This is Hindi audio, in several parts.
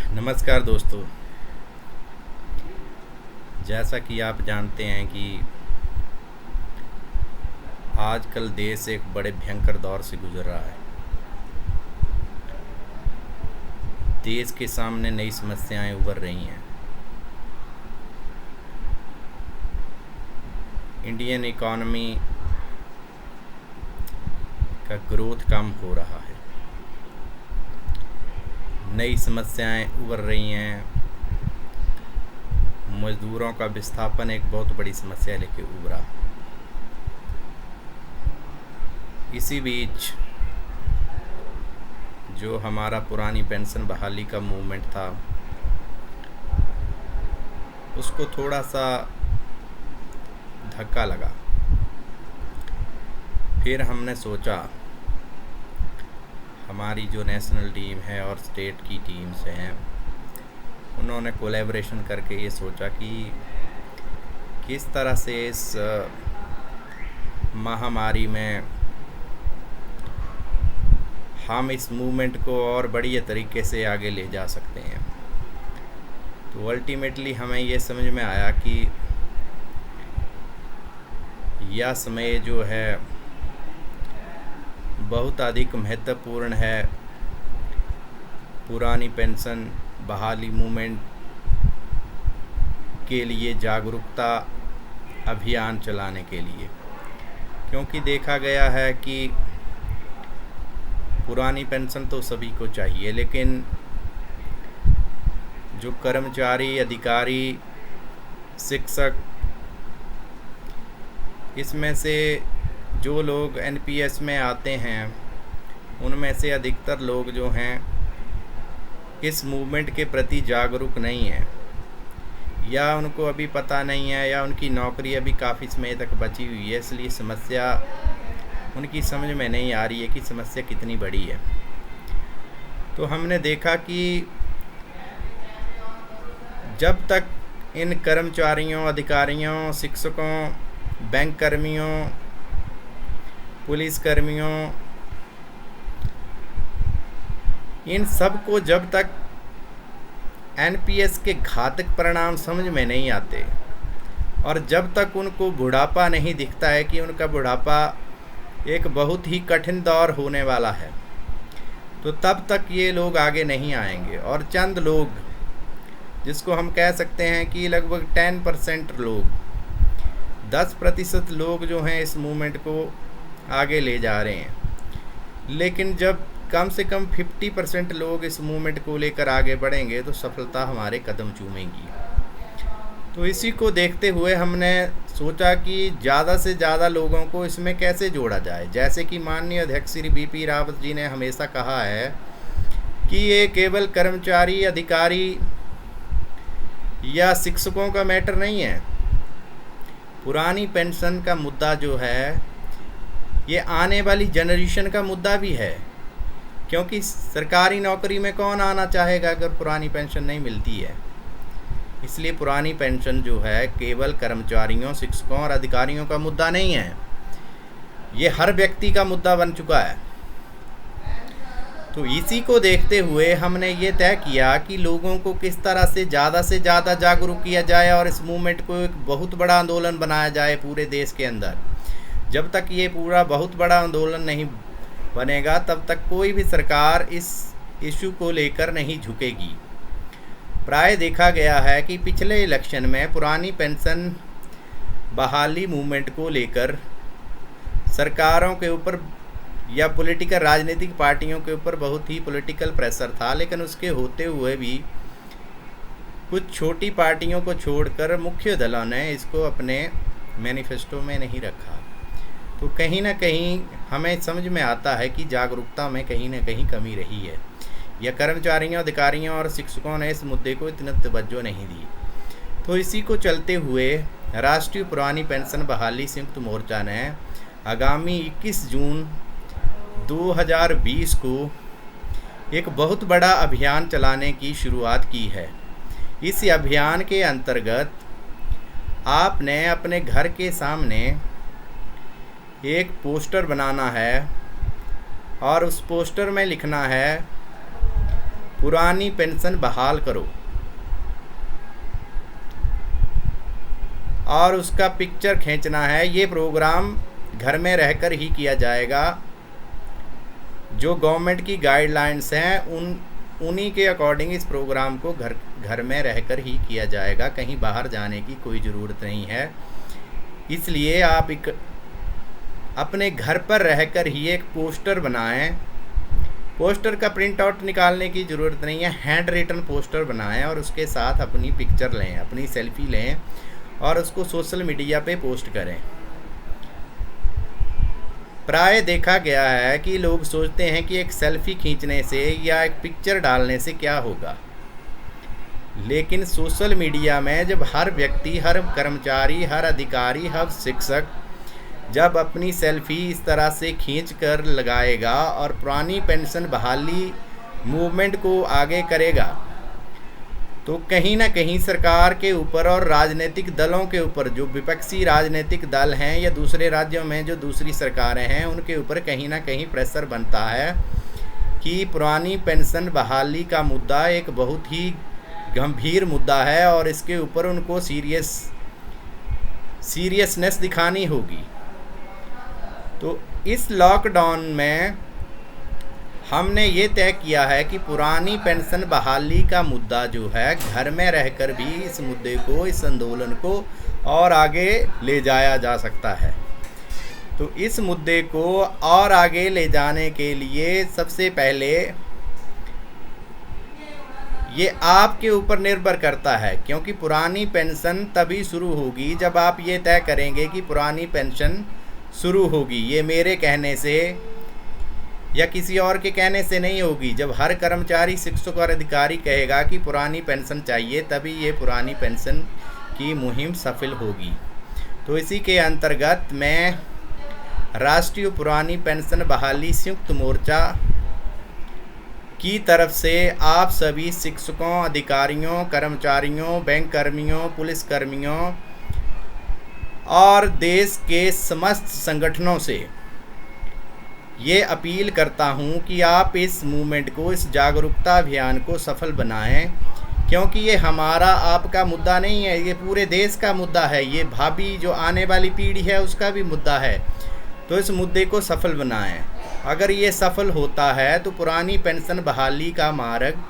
नमस्कार दोस्तों। जैसा कि आप जानते हैं कि आजकल देश एक बड़े भयंकर दौर से गुजर रहा है। देश के सामने नई समस्याएं उभर रही हैं। इंडियन इकॉनमी का ग्रोथ कम हो रहा है। नई समस्याएं उभर रही हैं। मजदूरों का विस्थापन एक बहुत बड़ी समस्या लेके उभरा। इसी बीच जो हमारा पुरानी पेंशन बहाली का मूवमेंट था, उसको थोड़ा सा धक्का लगा। फिर हमने सोचा, हमारी जो नेशनल टीम है और स्टेट की टीम्स हैं, उन्होंने कोलैबोरेशन करके ये सोचा कि किस तरह से इस महामारी में हम इस मूवमेंट को और बढ़िया तरीके से आगे ले जा सकते हैं। तो अल्टीमेटली हमें ये समझ में आया कि यह समय जो है बहुत अधिक महत्वपूर्ण है पुरानी पेंशन बहाली मूवमेंट के लिए जागरूकता अभियान चलाने के लिए, क्योंकि देखा गया है कि पुरानी पेंशन तो सभी को चाहिए, लेकिन जो कर्मचारी, अधिकारी, शिक्षक, इसमें से जो लोग एनपीएस में आते हैं, उनमें से अधिकतर लोग जो हैं इस मूवमेंट के प्रति जागरूक नहीं हैं, या उनको अभी पता नहीं है, या उनकी नौकरी अभी काफ़ी समय तक बची हुई है, इसलिए समस्या उनकी समझ में नहीं आ रही है कि समस्या कितनी बड़ी है। तो हमने देखा कि जब तक इन कर्मचारियों, अधिकारियों, शिक्षकों, बैंक कर्मियों, पुलिस कर्मियों, इन सब को जब तक एनपीएस के घातक परिणाम समझ में नहीं आते और जब तक उनको बुढ़ापा नहीं दिखता है कि उनका बुढ़ापा एक बहुत ही कठिन दौर होने वाला है, तो तब तक ये लोग आगे नहीं आएंगे। और चंद लोग, जिसको हम कह सकते हैं कि लगभग 10% लोग, 10% लोग जो हैं इस मूवमेंट को आगे ले जा रहे हैं। लेकिन जब कम से कम 50% लोग इस मूवमेंट को लेकर आगे बढ़ेंगे तो सफलता हमारे कदम चूमेगी। तो इसी को देखते हुए हमने सोचा कि ज़्यादा से ज़्यादा लोगों को इसमें कैसे जोड़ा जाए। जैसे कि माननीय अध्यक्ष श्री बीपी रावत जी ने हमेशा कहा है कि ये केवल कर्मचारी, अधिकारी या शिक्षकों का मैटर नहीं है। पुरानी पेंशन का मुद्दा जो है, ये आने वाली जनरेशन का मुद्दा भी है, क्योंकि सरकारी नौकरी में कौन आना चाहेगा अगर पुरानी पेंशन नहीं मिलती है। इसलिए पुरानी पेंशन जो है केवल कर्मचारियों, शिक्षकों और अधिकारियों का मुद्दा नहीं है, ये हर व्यक्ति का मुद्दा बन चुका है। तो इसी को देखते हुए हमने ये तय किया कि लोगों को किस तरह से ज़्यादा जागरूक किया जाए और इस मूवमेंट को एक बहुत बड़ा आंदोलन बनाया जाए पूरे देश के अंदर। जब तक ये पूरा बहुत बड़ा आंदोलन नहीं बनेगा, तब तक कोई भी सरकार इस इशू को लेकर नहीं झुकेगी। प्राय देखा गया है कि पिछले इलेक्शन में पुरानी पेंशन बहाली मूवमेंट को लेकर सरकारों के ऊपर या पॉलिटिकल राजनीतिक पार्टियों के ऊपर बहुत ही पॉलिटिकल प्रेशर था, लेकिन उसके होते हुए भी कुछ छोटी पार्टियों को छोड़कर मुख्य दलों ने इसको अपने मैनिफेस्टो में नहीं रखा। तो कहीं ना कहीं हमें समझ में आता है कि जागरूकता में कहीं ना कहीं कमी रही है, या कर्मचारियों, अधिकारियों और शिक्षकों ने इस मुद्दे को इतना तवज्जो नहीं दी। तो इसी को चलते हुए राष्ट्रीय पुरानी पेंशन बहाली संयुक्त मोर्चा ने आगामी 21 जून 2020 को एक बहुत बड़ा अभियान चलाने की शुरुआत की है। इस अभियान के अंतर्गत आपने अपने घर के सामने एक पोस्टर बनाना है और उस पोस्टर में लिखना है पुरानी पेंशन बहाल करो और उसका पिक्चर खींचना है। ये प्रोग्राम घर में रहकर ही किया जाएगा। जो गवर्नमेंट की गाइडलाइंस हैं उन्हीं के अकॉर्डिंग इस प्रोग्राम को घर में रहकर ही किया जाएगा। कहीं बाहर जाने की कोई ज़रूरत नहीं है। इसलिए आप अपने घर पर रहकर ही एक पोस्टर बनाएं। पोस्टर का प्रिंट आउट निकालने की ज़रूरत नहीं है, हैंड रिटन पोस्टर बनाएं और उसके साथ अपनी पिक्चर लें, अपनी सेल्फी लें और उसको सोशल मीडिया पे पोस्ट करें। प्राय देखा गया है कि लोग सोचते हैं कि एक सेल्फी खींचने से या एक पिक्चर डालने से क्या होगा, लेकिन सोशल मीडिया में जब हर व्यक्ति, हर कर्मचारी, हर अधिकारी, हर शिक्षक जब अपनी सेल्फी इस तरह से खींच कर लगाएगा और पुरानी पेंशन बहाली मूवमेंट को आगे करेगा, तो कहीं ना कहीं सरकार के ऊपर और राजनीतिक दलों के ऊपर, जो विपक्षी राजनीतिक दल हैं या दूसरे राज्यों में जो दूसरी सरकारें हैं, उनके ऊपर कहीं ना कहीं प्रेशर बनता है कि पुरानी पेंशन बहाली का मुद्दा एक बहुत ही गंभीर मुद्दा है और इसके ऊपर उनको सीरियसनेस दिखानी होगी। तो इस लॉकडाउन में हमने ये तय किया है कि पुरानी पेंशन बहाली का मुद्दा जो है, घर में रहकर भी इस मुद्दे को, इस आंदोलन को और आगे ले जाया जा सकता है। तो इस मुद्दे को और आगे ले जाने के लिए सबसे पहले ये आपके ऊपर निर्भर करता है, क्योंकि पुरानी पेंशन तभी शुरू होगी जब आप ये तय करेंगे कि पुरानी पेंशन शुरू होगी। ये मेरे कहने से या किसी और के कहने से नहीं होगी। जब हर कर्मचारी, शिक्षक और अधिकारी कहेगा कि पुरानी पेंशन चाहिए, तभी ये पुरानी पेंशन की मुहिम सफल होगी। तो इसी के अंतर्गत मैं राष्ट्रीय पुरानी पेंशन बहाली संयुक्त मोर्चा की तरफ से आप सभी शिक्षकों, अधिकारियों, कर्मचारियों, बैंक कर्मियों, पुलिस कर्मियों और देश के समस्त संगठनों से ये अपील करता हूँ कि आप इस मूवमेंट को, इस जागरूकता अभियान को सफल बनाएं, क्योंकि ये हमारा आपका मुद्दा नहीं है, ये पूरे देश का मुद्दा है। ये भावी जो आने वाली पीढ़ी है उसका भी मुद्दा है। तो इस मुद्दे को सफल बनाएं। अगर ये सफल होता है तो पुरानी पेंशन बहाली का मार्ग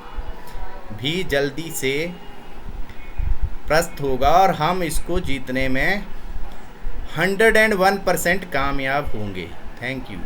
भी जल्दी से प्रशस्त होगा और हम इसको जीतने में 101% कामयाब होंगे। Thank you.